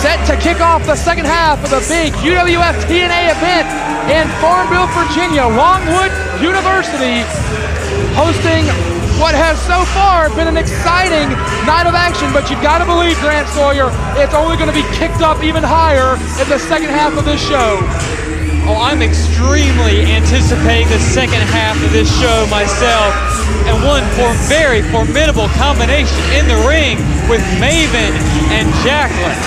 set to kick off the second half of the big UWF TNA event in Farmville, Virginia. Longwood University hosting what has so far been an exciting night of action, but you've got to believe, Grant Sawyer, it's only going to be kicked up even higher in the second half of this show. Oh, I'm extremely anticipating the second half of this show myself, and one very formidable combination in the ring with Maven and Jacqueline.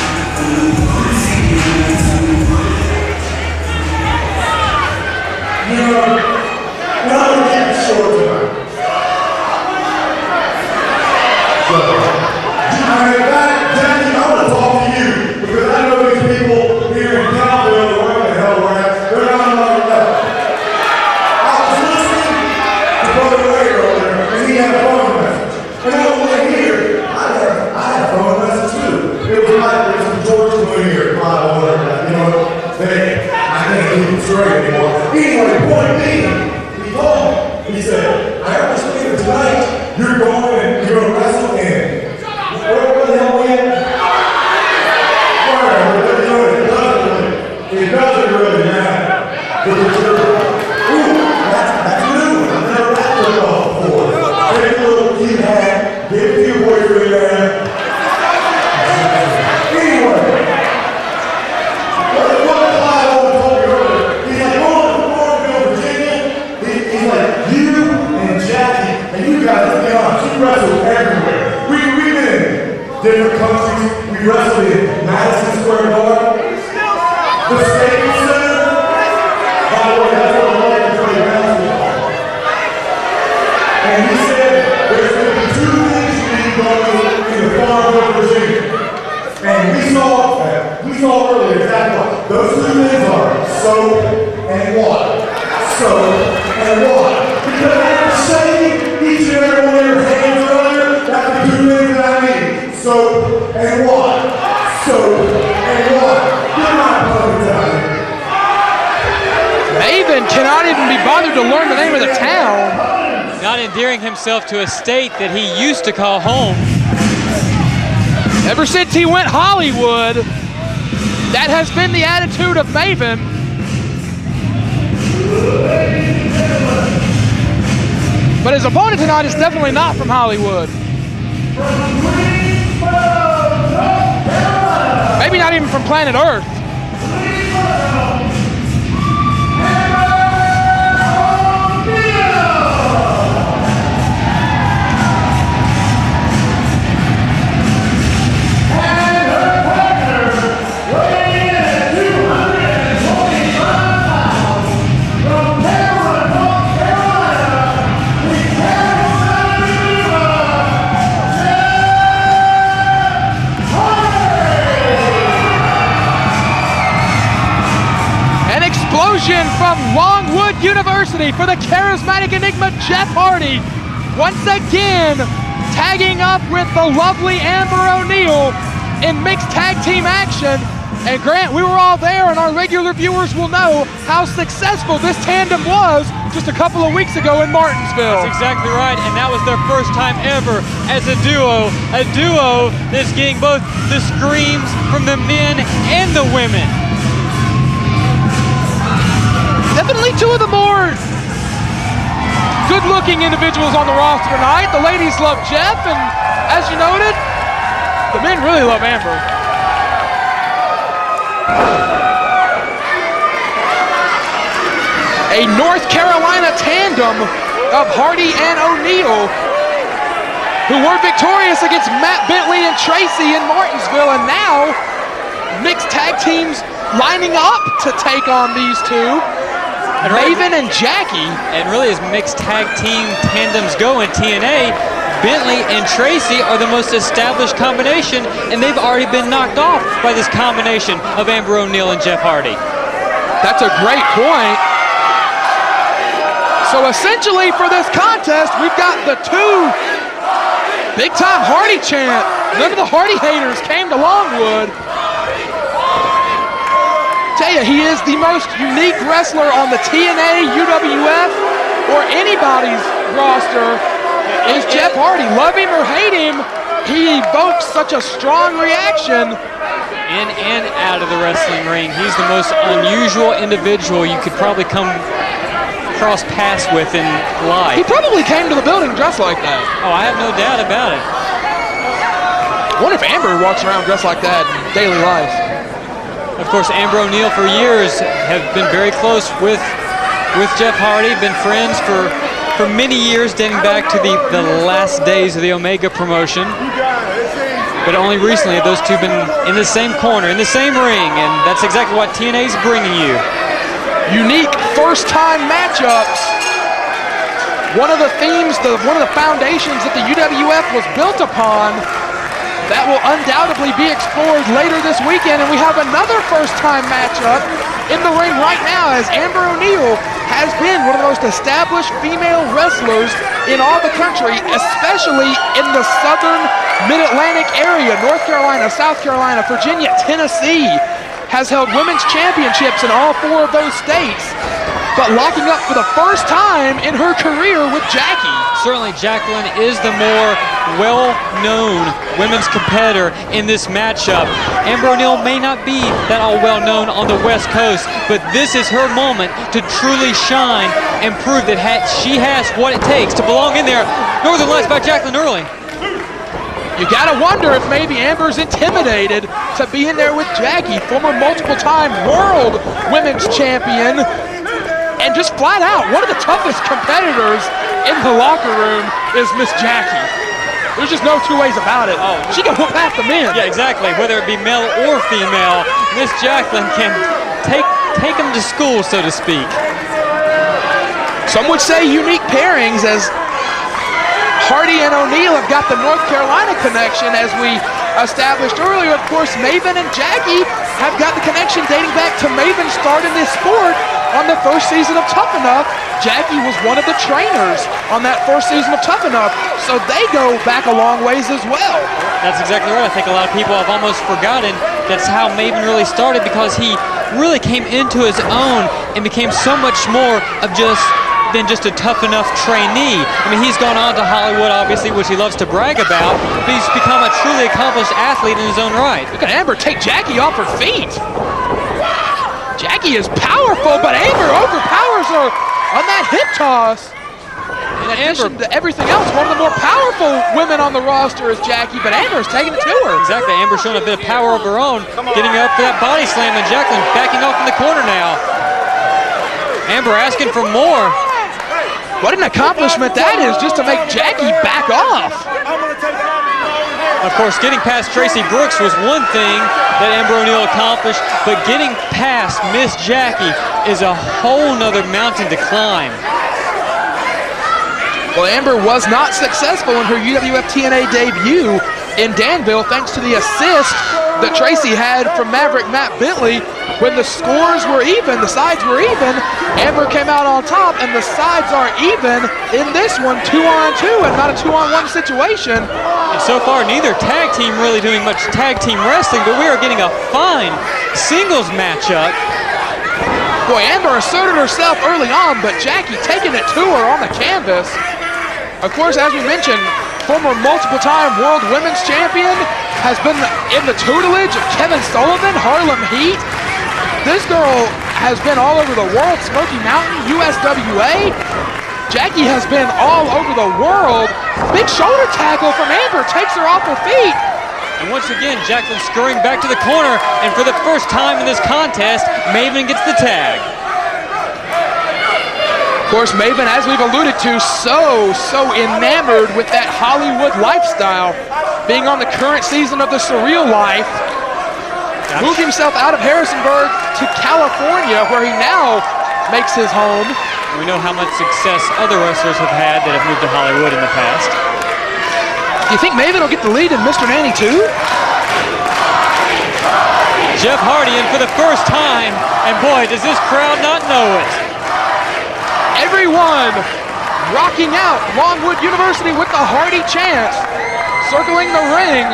Jackie, I want to talk to you because I know these people here in Farmville, wherever the hell we're at, they're not on the level. I was listening to Brother Ray earlier, and he had a phone message. And on the way here, I had a phone message too. It was like there's some George Clooney or whatever, you know, hey, I can't keep it straight anymore. Anyway, point being, he told me, he said, I understand tonight you're going and you're going to wrestle in. Where the hell we at? It doesn't really matter. Ooh, that's new. I've never had that before. Take a little key hat, give it to your boyfriend there. Anyway, what Clyde told me earlier, he's like, going to Farmville, Virginia. He's like, you and Jackie, and you guys, let's be honest, you wrestle everywhere. We've been in different countries. We wrestled in Madison Square Garden, the Staples Center. By the way, that's what the Lakers play basketball. And he said there's going to be two things you need going in the Farmville, Virginia. And we saw earlier exactly what those two things are: soap and water. Soap and water. Because after saying each and every one of your hands earlier, that's the two things that I need. Soap and water. Soap and water. Get my buttons out here. Maven cannot even be bothered to learn the name of the town. Not endearing himself to a state that he used to call home. Ever since he went Hollywood, that has been the attitude of Maven. But his opponent tonight is definitely not from Hollywood. Maybe not even from planet Earth. From Longwood University for the charismatic enigma Jeff Hardy, once again tagging up with the lovely Amber O'Neal in mixed tag team action. And Grant, we were all there, and our regular viewers will know how successful this tandem was just a couple of weeks ago in Martinsville. That's exactly right, and that was their first time ever as a duo that's getting both the screams from the men and the women. Definitely two of the more good-looking individuals on the roster tonight. The ladies love Jeff, and as you noted, the men really love Amber. A North Carolina tandem of Hardy and O'Neal, who were victorious against Matt Bentley and Tracy in Martinsville, and now mixed tag teams lining up to take on these two. Maven and Jackie. And really, as mixed tag team tandems go in TNA, Bentley and Tracy are the most established combination, and they've already been knocked off by this combination of Amber O'Neal and Jeff Hardy. That's a great point. So essentially for this contest, we've got the two big-time Hardy chant. None of the Hardy haters came to Longwood. Tell you, he is the most unique wrestler on the TNA, UWF, or anybody's roster, is Jeff Hardy. Love him or hate him, he evokes such a strong reaction in and out of the wrestling ring. He's the most unusual individual you could probably come cross paths with in life. He probably came to the building dressed like that. Oh, I have no doubt about it. I wonder if Amber walks around dressed like that in daily life. Of course, Amber O'Neal for years have been very close with Jeff Hardy, been friends for many years, dating back to the last days of the Omega promotion. But only recently have those two been in the same corner, in the same ring, and that's exactly what TNA is bringing you. Unique first-time matchups. One of the themes, one of the foundations that the UWF was built upon, that will undoubtedly be explored later this weekend, and we have another first-time matchup in the ring right now, as Amber O'Neal has been one of the most established female wrestlers in all the country, especially in the southern Mid-Atlantic area. North Carolina, South Carolina, Virginia, Tennessee, has held women's championships in all 4 of those states, but locking up for the first time in her career with Jackie. Certainly Jacqueline is the more well-known women's competitor in this matchup. Amber O'Neal may not be that all well-known on the West Coast, but this is her moment to truly shine and prove that she has what it takes to belong in there. Northern Lights by Jacqueline Early. You gotta wonder if maybe Amber's intimidated to be in there with Jackie, former multiple-time world women's champion, and just flat out, one of the toughest competitors in the locker room is Miss Jackie. There's just no two ways about it. Oh, she can whoop half the men. Yeah, exactly. Whether it be male or female, Miss Jacqueline can take them to school, so to speak. Some would say unique pairings, as Hardy and O'Neal have got the North Carolina connection, as we established earlier. Of course, Maven and Jackie have got the connection dating back to Maven starting this sport on the first season of Tough Enough. Jackie was one of the trainers on that first season of Tough Enough, so they go back a long ways as well. That's exactly right. I think a lot of people have almost forgotten that's how Maven really started, because he really came into his own and became so much more of than just a Tough Enough trainee. I mean, he's gone on to Hollywood, obviously, which he loves to brag about, but he's become a truly accomplished athlete in his own right. Look at Amber take Jackie off her feet. Jackie is powerful, but Amber overpowers her on that hip toss. In addition to everything else, one of the more powerful women on the roster is Jackie, but Amber's taking it to her. Exactly, Amber's showing a bit of power of her own, getting up for that body slam, and Jacqueline backing off in the corner now. Amber asking for more. What an accomplishment that is, just to make Jackie back off. Of course, getting past Tracy Brooks was one thing that Amber O'Neal accomplished, but getting past Miss Jackie is a whole nother mountain to climb. Well, Amber was not successful in her UWF TNA debut in Danville, thanks to the assist that Tracy had from Maverick Matt Bentley. When the scores were even, the sides were even, Amber came out on top, and the sides are even in this one, 2-on-2, and not a 2-on-1 situation. And so far, neither tag team really doing much tag team wrestling, but we are getting a fine singles matchup. Boy, Amber asserted herself early on, but Jackie taking it to her on the canvas. Of course, as we mentioned, former multiple-time world women's champion, has been in the tutelage of Kevin Sullivan, Harlem Heat. This girl has been all over the world, Smoky Mountain, USWA. Jackie has been all over the world. Big shoulder tackle from Amber takes her off her feet. And once again, Jacqueline scurrying back to the corner, and for the first time in this contest, Maven gets the tag. Of course, Maven, as we've alluded to, so enamored with that Hollywood lifestyle, being on the current season of The Surreal Life. Moved himself out of Harrisonburg to California, where he now makes his home. We know how much success other wrestlers have had that have moved to Hollywood in the past. Do you think Maven will get the lead in Mr. Nanny too? Jeff Hardy in for the first time, and boy, does this crowd not know it. Everyone rocking out Longwood University with the Hardy chant, circling the ring.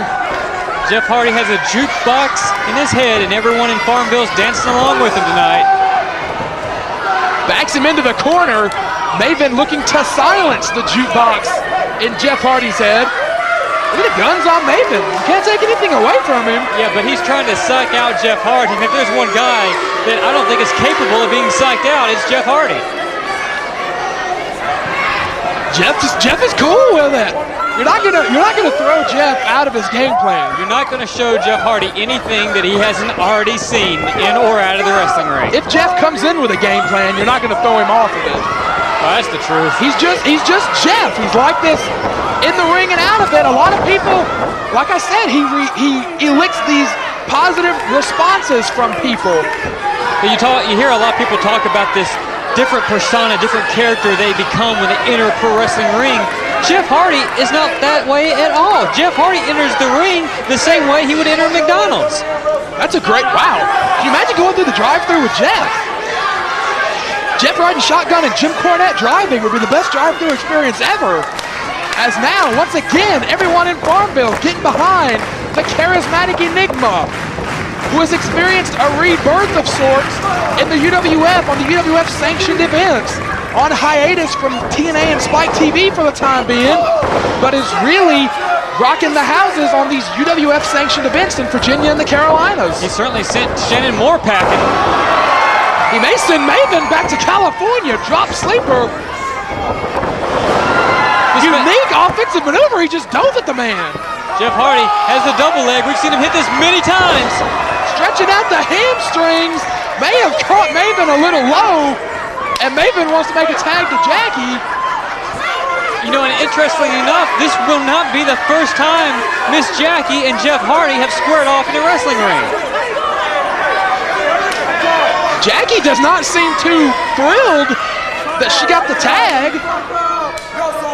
Jeff Hardy has a jukebox in his head, and everyone in Farmville is dancing along with him tonight. Backs him into the corner. Maven looking to silence the jukebox in Jeff Hardy's head. Look at the guns on Maven. You can't take anything away from him. Yeah, but he's trying to psych out Jeff Hardy. And if there's one guy that I don't think is capable of being psyched out, it's Jeff Hardy. Jeff is cool with it. You're not gonna throw Jeff out of his game plan. You're not going to show Jeff Hardy anything that he hasn't already seen in or out of the wrestling ring. If Jeff comes in with a game plan, you're not gonna throw him off of it. Well, that's the truth. He's just Jeff. He's like this in the ring and out of it. A lot of people, like I said, he elicits these positive responses from people. You hear a lot of people talk about this different persona, different character they become when they enter a pro wrestling ring. Jeff Hardy is not that way at all. Jeff Hardy enters the ring the same way he would enter McDonald's. That's a great, wow. Can you imagine going through the drive-thru with Jeff? Jeff riding shotgun and Jim Cornette driving would be the best drive-thru experience ever. As now, once again, everyone in Farmville getting behind the charismatic Enigma, who has experienced a rebirth of sorts in the UWF on the UWF sanctioned events, on hiatus from TNA and Spike TV for the time being, but is really rocking the houses on these UWF sanctioned events in Virginia and the Carolinas. He certainly sent Shannon Moore packing. He may send Maven back to California, drop sleeper. Unique offensive maneuver, he just dove at the man. Jeff Hardy has the double leg. We've seen him hit this many times. Stretching out the hamstrings, may have caught Maven a little low, and Maven wants to make a tag to Jackie. You know, and interestingly enough, this will not be the first time Miss Jackie and Jeff Hardy have squared off in a wrestling ring. Jackie does not seem too thrilled that she got the tag.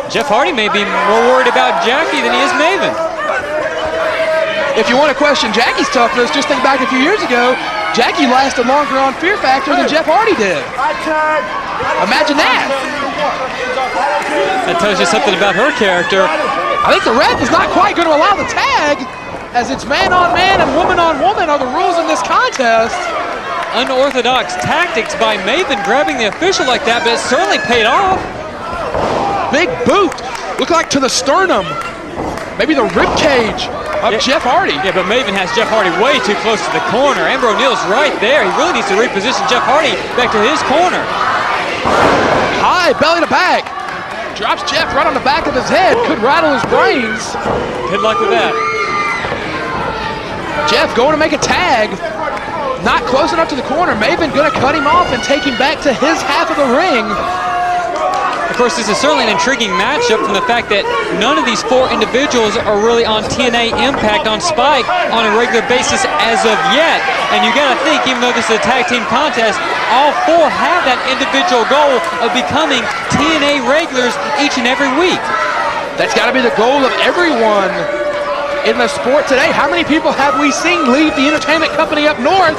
Jeff Hardy may be more worried about Jackie than he is Maven. If you want to question Jackie's toughness, just think back a few years ago. Jackie lasted longer on Fear Factor than Jeff Hardy did. Imagine that. That tells you something about her character. I think the ref is not quite going to allow the tag, as it's man on man and woman on woman are the rules in this contest. Unorthodox tactics by Maven grabbing the official like that, but it certainly paid off. Big boot, look like to the sternum, maybe the rib cage of Jeff Hardy. Yeah, but Maven has Jeff Hardy way too close to the corner. Amber O'Neill's right there. He really needs to reposition Jeff Hardy back to his corner. High, belly to back. Drops Jeff right on the back of his head. Could rattle his brains. Good luck with that. Jeff going to make a tag. Not close enough to the corner. Maven going to cut him off and take him back to his half of the ring. Of course, this is certainly an intriguing matchup from the fact that none of these four individuals are really on TNA Impact on Spike on a regular basis as of yet. And you gotta think, even though this is a tag team contest, all four have that individual goal of becoming TNA regulars each and every week. That's gotta be the goal of everyone in the sport today. How many people have we seen leave the entertainment company up north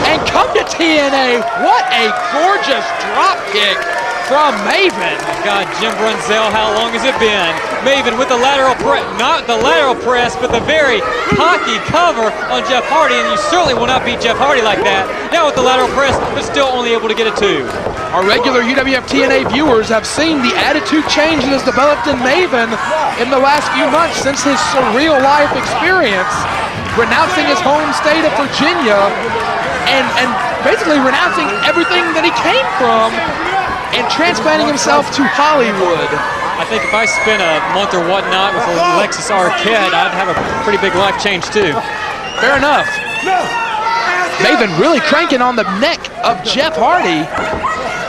and come to TNA? What a gorgeous drop kick from Maven. God, Jim Brunzell, how long has it been? Maven with the lateral press, not the lateral press, but the very cocky cover on Jeff Hardy, and you certainly will not beat Jeff Hardy like that. Now with the lateral press, but still only able to get a 2. Our regular UWF TNA viewers have seen the attitude change that has developed in Maven in the last few months since his surreal life experience, renouncing his home state of Virginia and basically renouncing everything that he came from and transplanting himself to Hollywood. I think if I spent a month or whatnot with Alexis Arquette, I'd have a pretty big life change too. Fair enough. Maven really cranking on the neck of Jeff Hardy.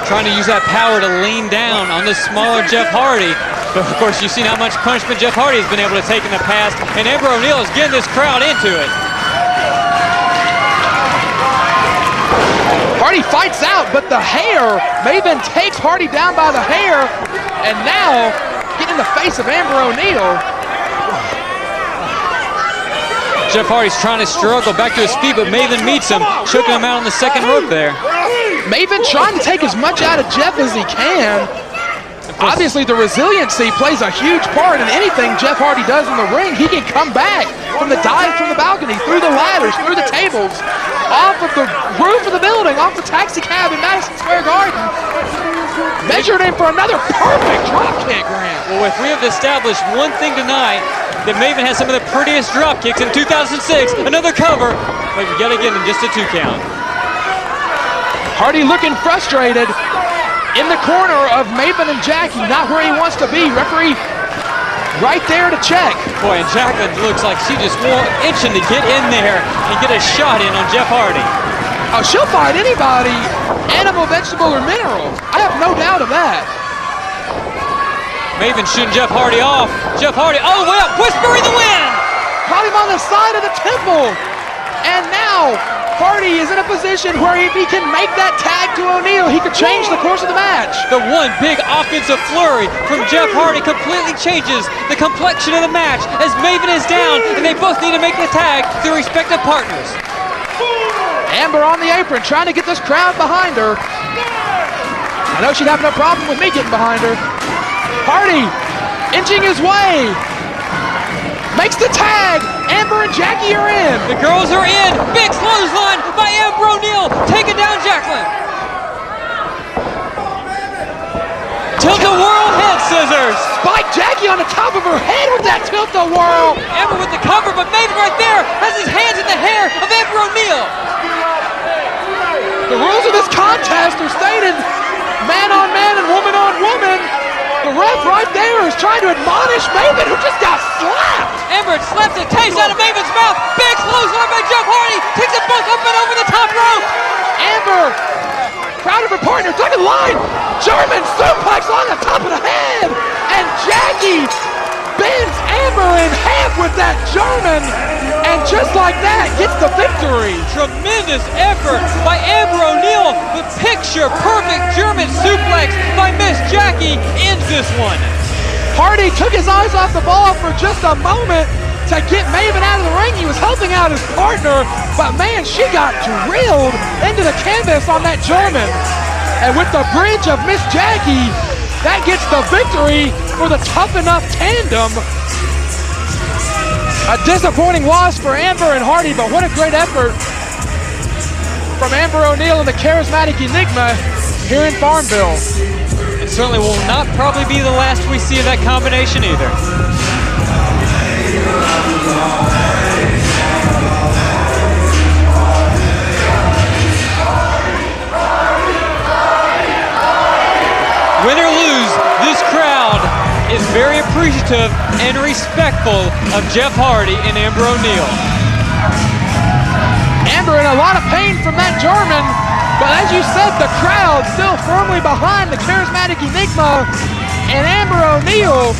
Trying to use that power to lean down on this smaller Jeff Hardy. But of course, you've seen how much punishment Jeff Hardy has been able to take in the past, and Amber O'Neill is getting this crowd into it. Hardy fights out, but the hair, Maven takes Hardy down by the hair, and now getting in the face of Amber O'Neill. Jeff Hardy's trying to struggle back to his feet, but Maven meets him, choking him out on the second rope there. Maven trying to take as much out of Jeff as he can. Obviously, the resiliency plays a huge part in anything Jeff Hardy does in the ring. He can come back from the dive from the balcony, through the ladders, through the tables, off of the roof of the building, off the taxi cab in Madison Square Garden. Measured in for another perfect drop kick, Grant. Well, if we have established one thing tonight, that Maven has some of the prettiest drop kicks in 2006. Another cover, but yet again in just a 2 count. Hardy looking frustrated in the corner of Maven and Jackie, not where he wants to be. Referee right there to check. Boy, and Jacqueline looks like she just itching to get in there and get a shot in on Jeff Hardy. Oh, she'll fight anybody, animal, vegetable, or mineral. I have no doubt of that. Maven shooting Jeff Hardy off. Jeff Hardy all the way up, whispering the wind. Caught him on the side of the temple. And now Hardy is in a position where if he can make that tag to O'Neal, he could change the course of the match. The one big offensive flurry from Jeff Hardy completely changes the complexion of the match as Maven is down and they both need to make the tag to their respective partners. Amber on the apron trying to get this crowd behind her. I know she'd have no problem with me getting behind her. Hardy inching his way. Makes the tag. Amber and Jackie are in. The girls are in. Big clothesline by Amber O'Neal, taking down Jacqueline. Tilt-a-whirl head scissors. Spike Jackie on the top of her head with that tilt-a-whirl. Amber with the cover, but Maven right there has his hands in the hair of Amber O'Neal. The rules of this contest are stated man on man and woman on woman. The ref right there is trying to admonish Maven, who just got slapped. Amber slaps the taste out of Maven's mouth. Big clothesline by Jeff Hardy. Takes them both up and over the top rope. Amber, proud of her partner, second line. German suplex on the top of the head. And Jackie bends Amber in half with that German. And just like that, gets the victory. Tremendous effort by Amber O'Neal. The picture-perfect German suplex by Miss Jackie ends this one. Hardy took his eyes off the ball for just a moment to get Maven out of the ring. He was helping out his partner, but man, she got drilled into the canvas on that German. And with the bridge of Miss Jackie, that gets the victory for the Tough Enough tandem. A disappointing loss for Amber and Hardy, but what a great effort from Amber O'Neal and the charismatic Enigma here in Farmville. It certainly will not probably be the last we see of that combination either. Win or lose, this crowd is very appreciative and respectful of Jeff Hardy and Amber O'Neal. Amber in a lot of pain from that German, but as you said, the crowd still firmly behind the charismatic Enigma and Amber O'Neal,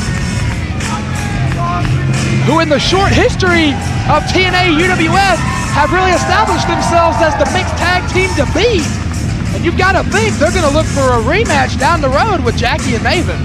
who in the short history of TNA UWF have really established themselves as the mixed tag team to beat. And you've got to think they're going to look for a rematch down the road with Jackie and Maven.